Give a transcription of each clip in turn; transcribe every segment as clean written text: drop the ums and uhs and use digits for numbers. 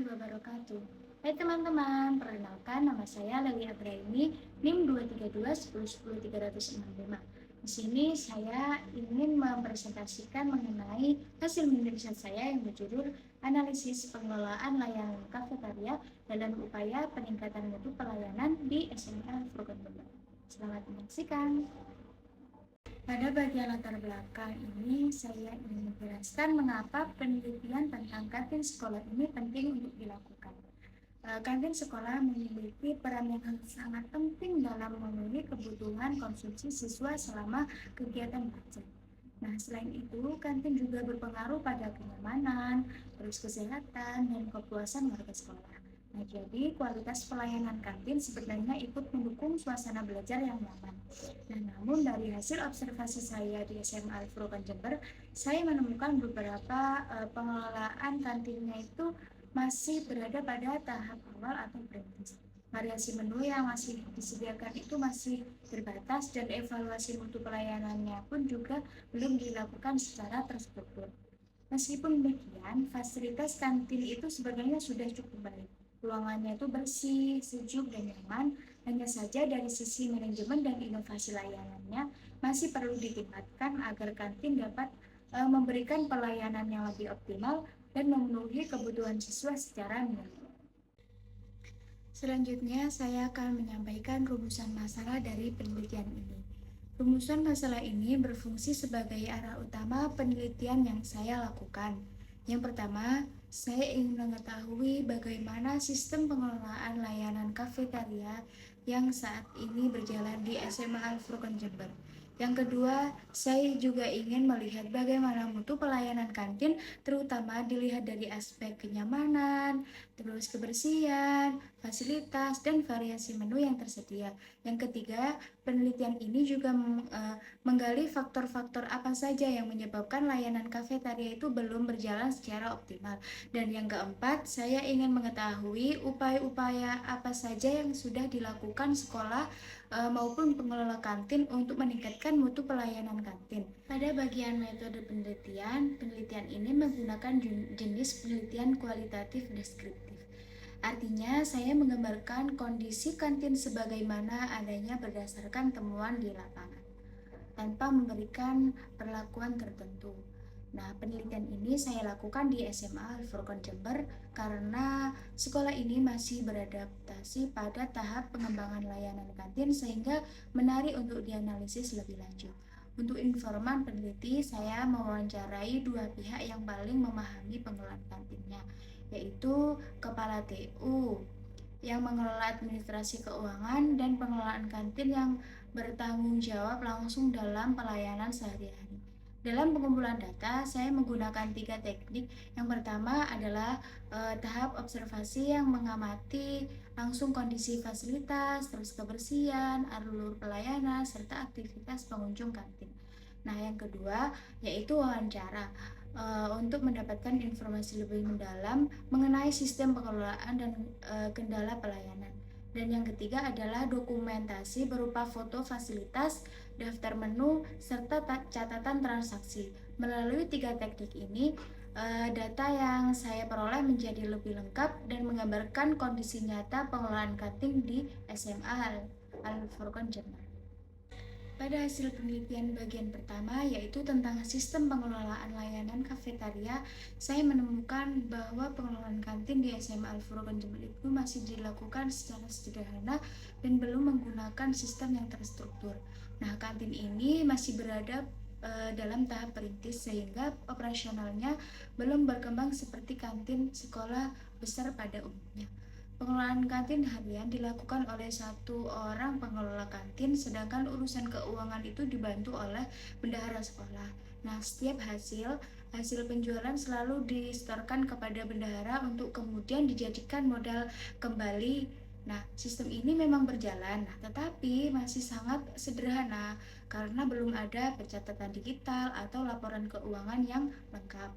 wabarakatuh. Hai teman-teman, perkenalkan nama saya Leli Abraini, NIM 23210100365. Di sini saya ingin mempresentasikan mengenai hasil mini riset saya yang berjudul Analisis Pengelolaan Layanan Kafetaria dalam Upaya Peningkatan Mutu Pelayanan di SMA Furqan Jember. Selamat menyaksikan. Pada bagian latar belakang ini, saya ingin menjelaskan mengapa penelitian tentang kantin sekolah ini penting untuk dilakukan. Kantin sekolah memiliki peran yang sangat penting dalam memenuhi kebutuhan konsumsi siswa selama kegiatan belajar. Nah, selain itu, kantin juga berpengaruh pada kenyamanan, terus kesehatan, dan kepuasan warga sekolah. Nah, jadi kualitas pelayanan kantin sebenarnya ikut mendukung suasana belajar yang nyaman. Nah, namun dari hasil observasi saya di SMA Al Furqan Jember, saya menemukan beberapa pengelolaan kantinnya itu masih berada pada tahap awal atau perintis. Variasi menu yang masih disediakan itu masih terbatas dan evaluasi mutu pelayanannya pun juga belum dilakukan secara terstruktur. Meskipun demikian, fasilitas kantin itu sebenarnya sudah cukup baik. Ruangannya itu bersih, sejuk, dan nyaman. Hanya saja dari sisi manajemen dan inovasi layanannya masih perlu ditingkatkan agar kantin dapat memberikan pelayanan yang lebih optimal dan memenuhi kebutuhan siswa secara menyeluruh. Selanjutnya, saya akan menyampaikan rumusan masalah dari penelitian ini. Rumusan masalah ini berfungsi sebagai arah utama penelitian yang saya lakukan. Yang pertama, saya ingin mengetahui bagaimana sistem pengelolaan layanan kafetaria yang saat ini berjalan di SMA Al Furqan Jember. Yang kedua, saya juga ingin melihat bagaimana mutu pelayanan kantin, terutama dilihat dari aspek kenyamanan, terus kebersihan, fasilitas, dan variasi menu yang tersedia. Yang ketiga, penelitian ini juga menggali faktor-faktor apa saja yang menyebabkan layanan kafetaria itu belum berjalan secara optimal. Dan yang keempat, saya ingin mengetahui upaya-upaya apa saja yang sudah dilakukan sekolah maupun pengelola kantin untuk meningkatkan mutu pelayanan kantin. Pada bagian metode penelitian, penelitian ini menggunakan jenis penelitian kualitatif deskriptif. Artinya, saya menggambarkan kondisi kantin sebagaimana adanya berdasarkan temuan di lapangan, tanpa memberikan perlakuan tertentu. Nah, penelitian ini saya lakukan di SMA Al Furqan Jember karena sekolah ini masih beradaptasi pada tahap pengembangan layanan kantin sehingga menarik untuk dianalisis lebih lanjut. Untuk informan peneliti, saya mewawancarai dua pihak yang paling memahami pengelolaan kantinnya, yaitu Kepala TU yang mengelola administrasi keuangan dan pengelolaan kantin yang bertanggung jawab langsung dalam pelayanan sehari-hari. Dalam pengumpulan data, saya menggunakan 3 teknik. Yang pertama adalah tahap observasi yang mengamati langsung kondisi fasilitas, terus kebersihan, alur pelayanan, serta aktivitas pengunjung kantin. Nah, yang kedua yaitu wawancara untuk mendapatkan informasi lebih mendalam mengenai sistem pengelolaan dan kendala pelayanan. Dan yang ketiga adalah dokumentasi berupa foto fasilitas, daftar menu, serta catatan transaksi. Melalui 3 teknik ini, data yang saya peroleh menjadi lebih lengkap dan menggambarkan kondisi nyata pengelolaan kantin di SMA Al Furqan Jember. Pada hasil penelitian bagian pertama, yaitu tentang sistem pengelolaan layanan kafetaria, saya menemukan bahwa pengelolaan kantin di SMA Al Furqan Jember itu masih dilakukan secara sederhana dan belum menggunakan sistem yang terstruktur. Nah, kantin ini masih berada dalam tahap perintis sehingga operasionalnya belum berkembang seperti kantin sekolah besar pada umumnya. Pengelolaan kantin harian dilakukan oleh satu orang pengelola kantin, sedangkan urusan keuangan itu dibantu oleh bendahara sekolah. Nah, setiap hasil penjualan selalu disetorkan kepada bendahara untuk kemudian dijadikan modal kembali. Nah, sistem ini memang berjalan, tetapi masih sangat sederhana karena belum ada pencatatan digital atau laporan keuangan yang lengkap.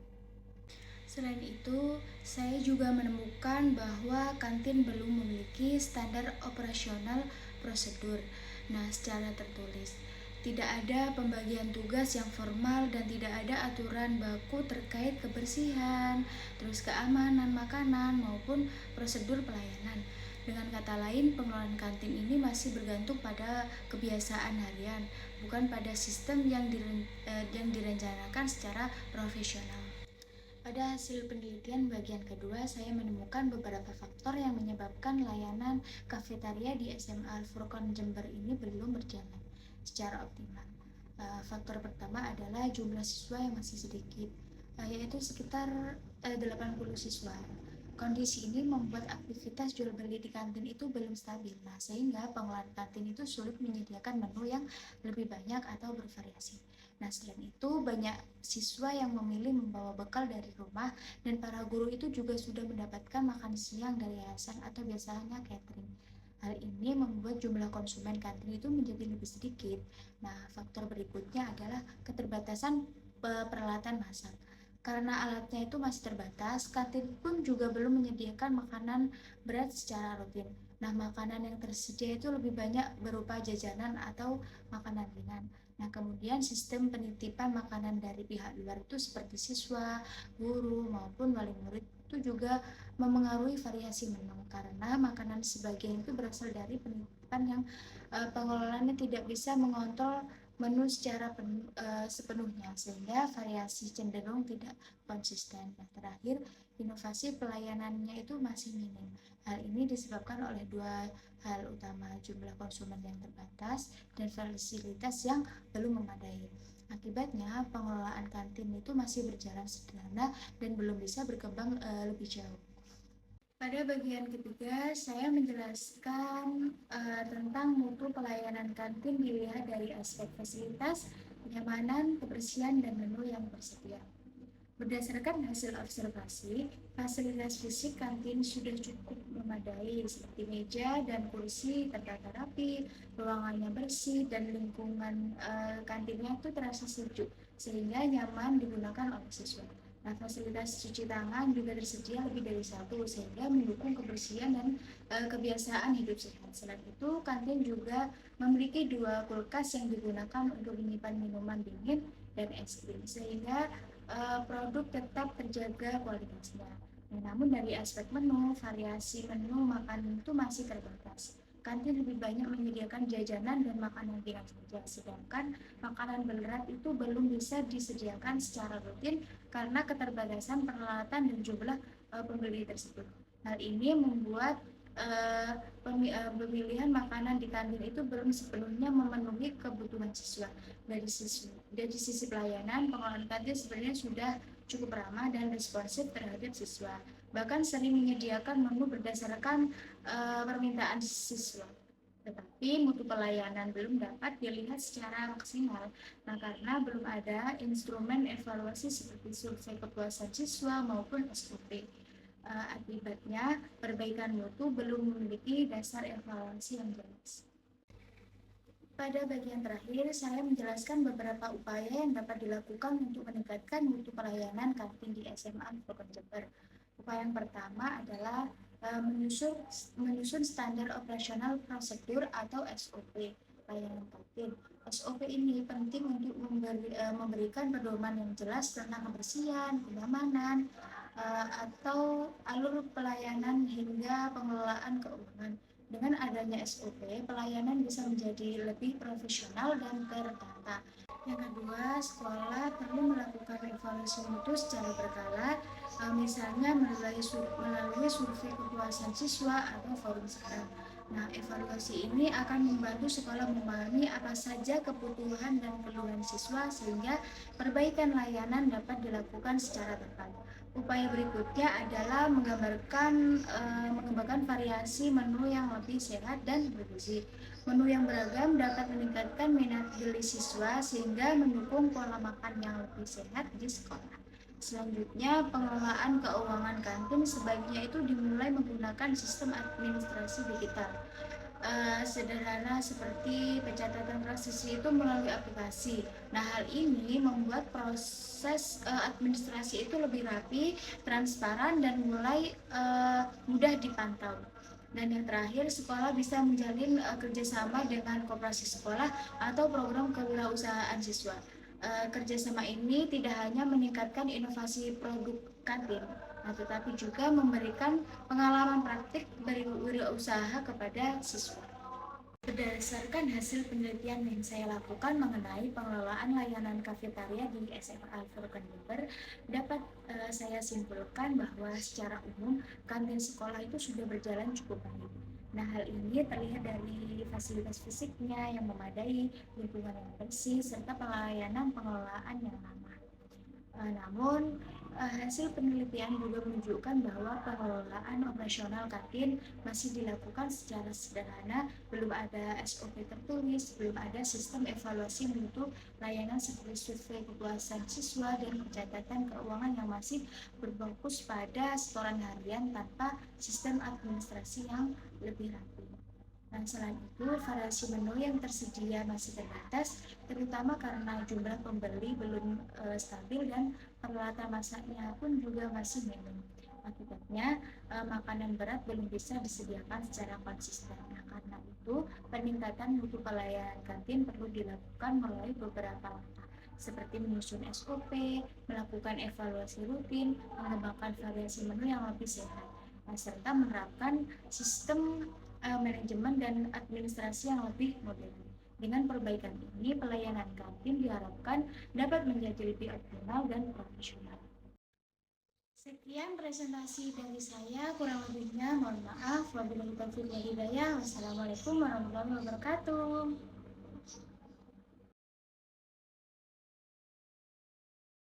Selain itu, saya juga menemukan bahwa kantin belum memiliki standar operasional prosedur. Nah, secara tertulis. Tidak ada pembagian tugas yang formal dan tidak ada aturan baku terkait kebersihan, terus keamanan makanan maupun prosedur pelayanan. Dengan kata lain, pengelolaan kantin ini masih bergantung pada kebiasaan harian, bukan pada sistem yang direncanakan secara profesional. Pada hasil penelitian bagian kedua, saya menemukan beberapa faktor yang menyebabkan layanan kafetaria di SMA Al-Furqon Jember ini belum berjalan secara optimal. Faktor pertama adalah jumlah siswa yang masih sedikit, yaitu sekitar 80 siswa. Kondisi ini membuat aktivitas jual beli di kantin itu belum stabil, sehingga pengelolaan kantin itu sulit menyediakan menu yang lebih banyak atau bervariasi. Selain itu, banyak siswa yang memilih membawa bekal dari rumah dan para guru itu juga sudah mendapatkan makan siang dari yayasan atau biasanya catering. Hal ini membuat jumlah konsumen kantin itu menjadi lebih sedikit. Faktor berikutnya adalah keterbatasan peralatan masak. Karena alatnya itu masih terbatas, kantin pun juga belum menyediakan makanan berat secara rutin. Makanan yang tersedia itu lebih banyak berupa jajanan atau makanan ringan. Kemudian sistem penitipan makanan dari pihak luar itu seperti siswa, guru, maupun wali murid itu juga memengaruhi variasi menu karena makanan sebagian itu berasal dari penitipan yang pengelolaannya tidak bisa mengontrol menu secara sepenuhnya sehingga variasi cenderung tidak konsisten. Terakhir, inovasi pelayanannya itu masih minim. Hal ini disebabkan oleh dua hal utama, jumlah konsumen yang terbatas dan fasilitas yang belum memadai. Akibatnya, pengelolaan kantin itu masih berjalan sederhana dan belum bisa berkembang lebih jauh. Pada bagian ketiga, saya menjelaskan tentang mutu pelayanan kantin dilihat dari aspek fasilitas, kenyamanan, kebersihan, dan menu yang tersedia. Berdasarkan hasil observasi, fasilitas fisik kantin sudah cukup memadai seperti meja dan kursi tertata rapi, ruangannya bersih, dan lingkungan kantinnya itu terasa sejuk sehingga nyaman digunakan oleh siswa. Fasilitas cuci tangan juga tersedia lebih dari satu sehingga mendukung kebersihan dan kebiasaan hidup sehat. Selain itu, kantin juga memiliki dua kulkas yang digunakan untuk menyimpan minuman dingin dan es krim sehingga produk tetap terjaga kualitasnya. Namun dari aspek menu, variasi menu makanan itu masih terbatas. Kantin lebih banyak menyediakan jajanan dan makanan ringan saja, sedangkan makanan berat itu belum bisa disediakan secara rutin karena keterbatasan peralatan dan jumlah pembeli tersebut. Hal ini membuat pemilihan makanan di kantin itu belum sepenuhnya memenuhi kebutuhan siswa. Dari sisi pelayanan, pengelolaan kantin sebenarnya sudah cukup ramah dan responsif terhadap siswa. Bahkan sering menyediakan menu berdasarkan permintaan siswa. Tetapi mutu pelayanan belum dapat dilihat secara maksimal, karena belum ada instrumen evaluasi seperti survei kepuasan siswa maupun SOP. Akibatnya, perbaikan mutu belum memiliki dasar evaluasi yang jelas. Pada bagian terakhir, saya menjelaskan beberapa upaya yang dapat dilakukan untuk meningkatkan mutu pelayanan kantin di SMA Al-Furqon Jember. Upaya yang pertama adalah menyusun standar operasional prosedur atau SOP pelayanan kantin. SOP ini penting untuk memberikan pedoman yang jelas tentang kebersihan, kenyamanan, atau alur pelayanan hingga pengelolaan keuangan. Dengan adanya SOP, pelayanan bisa menjadi lebih profesional dan tertata. Yang kedua, sekolah perlu melakukan evaluasi mutu secara berkala, misalnya melalui survei kepuasan siswa atau forum sekarang. Evaluasi ini akan membantu sekolah memahami apa saja kebutuhan dan keluhan siswa sehingga perbaikan layanan dapat dilakukan secara tepat. Upaya berikutnya adalah mengembangkan variasi menu yang lebih sehat dan bergizi. Menu yang beragam dapat meningkatkan minat beli siswa sehingga mendukung pola makan yang lebih sehat di sekolah. Selanjutnya, pengelolaan keuangan kantin sebaiknya itu dimulai menggunakan sistem administrasi digital. Sederhana seperti pencatatan transaksi itu melalui aplikasi. Hal ini membuat proses administrasi itu lebih rapi, transparan, dan mulai mudah dipantau. Dan yang terakhir, sekolah bisa menjalin kerjasama dengan koperasi sekolah atau program kewirausahaan siswa. Kerjasama ini tidak hanya meningkatkan inovasi produk kantin, tetapi juga memberikan pengalaman praktik berwirausaha kepada siswa. Berdasarkan hasil penelitian yang saya lakukan mengenai pengelolaan layanan kafetaria di SMA Al-Furqan Jember, dapat saya simpulkan bahwa secara umum kantin sekolah itu sudah berjalan cukup baik. Nah, hal ini terlihat dari fasilitas fisiknya yang memadai, lingkungan yang bersih, serta pelayanan pengelolaan yang ramah. Namun, hasil penelitian juga menunjukkan bahwa pengelolaan operasional kantin masih dilakukan secara sederhana, belum ada SOP tertulis, belum ada sistem evaluasi mutu layanan seperti survei kepuasan siswa dan pencatatan keuangan yang masih berfokus pada setoran harian tanpa sistem administrasi yang lebih rapi. Dan selain itu, variasi menu yang tersedia masih terbatas, terutama karena jumlah pembeli belum stabil dan peralatan masaknya pun juga masih minim. Akibatnya, makanan berat belum bisa disediakan secara konsisten. Nah, karena itu, peningkatan mutu pelayanan kantin perlu dilakukan melalui beberapa langkah, seperti menyusun SOP, melakukan evaluasi rutin, mengembangkan variasi menu yang lebih sehat, serta menerapkan sistem manajemen dan administrasi yang lebih modern. Dengan perbaikan ini, pelayanan kantin diharapkan dapat menjadi lebih optimal dan profesional. Sekian presentasi dari saya, kurang lebihnya mohon maaf. Wabillahi taufiq wal hidayah. Wassalamualaikum warahmatullahi wabarakatuh.